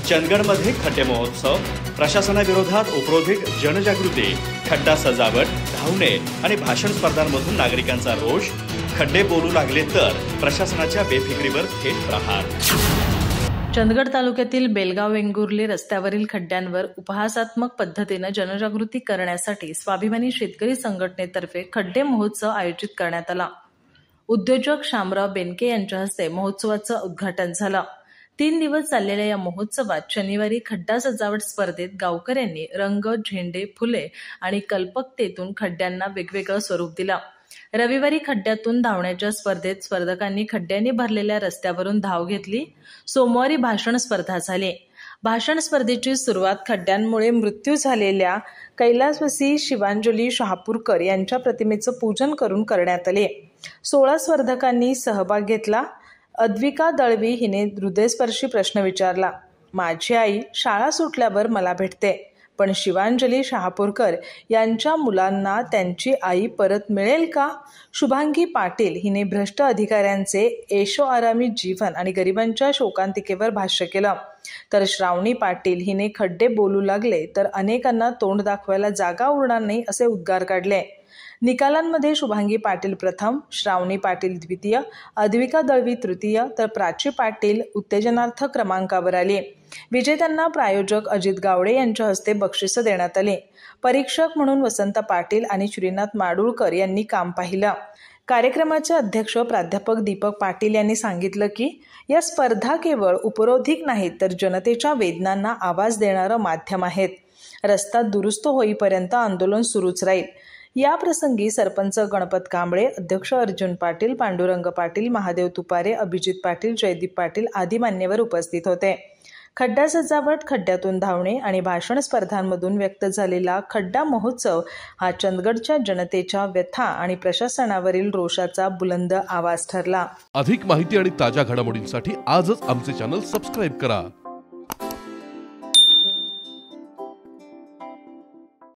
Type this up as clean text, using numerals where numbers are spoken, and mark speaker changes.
Speaker 1: चंदगडमध्ये खड्डे महोत्सव, प्रशासनाविरोधात उपरोधिक जनजागृती, खड्डा सजावट, धावणे आणि भाषण स्पर्धांमधून नागरिकांचा रोष, खड्डे बोलू लागले तर प्रशासनाच्या बेफिक्रीवर थेट प्रहार।
Speaker 2: चंदगड तालुक्यातील बेलगाव वेंगुर्ले रस्त्यावरील खड्ड्यांवर उपहासात्मक पद्धतीने जनजागृती करण्यासाठी स्वाभिमानी शेतकरी संघटनेतर्फे खड्डे महोत्सव आयोजित करण्यात आला। उद्योजक शामराव बेनके यांच्या हस्ते महोत्सवाचं उद्घाटन झालं। 3 दिवस चाललेल्या या महोत्सवात शनिवारी खड्डा सजावट स्पर्धेत गावकऱ्यांनी रंग, झेंडे, फुले आणि कल्पकतेतून खड्ड्यांना वेगवेगळं स्वरूप दिलं। रविवारी खड्ड्यातून धावण्याच्या स्पर्धेत स्पर्धकांनी खड्ड्यांनी भरलेल्या रस्त्यावरून धाव घेतली। सोमवारी भाषण स्पर्धा झाली। भाषण स्पर्धेची सुरुवात खड्ड्यांमुळे मृत्यू झालेल्या कैलासवासी शिवांजली शहापूरकर यांच्या प्रतिमेचं पूजन करून करण्यात आले। 16 स्पर्धकांनी सहभाग घेतला। अद्विका दळवी हिने हृदयस्पर्शी प्रश्न विचारला। माझी आई शाळा सुटल्यावर मला भेटते, पण शिवांजली शहापूरकर यांच्या मुलांना त्यांची आई परत मिळेल का? शुभांगी पाटील हिने भ्रष्ट अधिकाऱ्यांचे ऐशोआरामी जीवन आणि गरिबांच्या शोकांतिकेवर भाष्य केलं, तर श्रावणी पाटील हिने खड्डे बोलू लागले तर अनेकांना तोंड दाखवायला जागा उरणार नाही असे उद्गार काढले। निकालांमध्ये शुभांगी पाटील प्रथम, श्रावणी पाटील द्वितीय, अद्विका दळवी तृतीय, तर प्राची पाटील उत्तेजनार्थ क्रमांकावर आली। विजेत्यांना प्रायोजक अजित गावडे यांच्या हस्ते बक्षिसं देण्यात आली। परीक्षक म्हणून वसंत पाटील आणि श्रीनाथ माडुळकर यांनी काम पाहिलं। कार्यक्रमाचे अध्यक्ष प्राध्यापक दीपक पाटील यांनी सांगितलं की या स्पर्धा केवळ उपरोधिक नाहीत, तर जनतेच्या वेदनांना आवाज देणारं माध्यम आहेत। रस्ता दुरुस्त होईपर्यंत आंदोलन सुरूच राहील। या प्रसंगी सरपंच गणपत कांबळे, अध्यक्ष अर्जुन पाटील, पांडुरंग पाटील, महादेव तुपारे, अभिजित पाटील, जयदीप पाटील आदी मान्यवर उपस्थित होते। खड्डा सजावट, खड्ड्यातून धावणे आणि भाषण स्पर्धांमधून व्यक्त झालेला खड्डा महोत्सव हा चंदगडच्या जनतेच्या व्यथा आणि प्रशासनावरील रोषाचा बुलंद आवाज ठरला।
Speaker 3: अधिक माहिती आणि ताज्या घडामोडींसाठी आजच आमचे चॅनल सबस्क्राइब करा।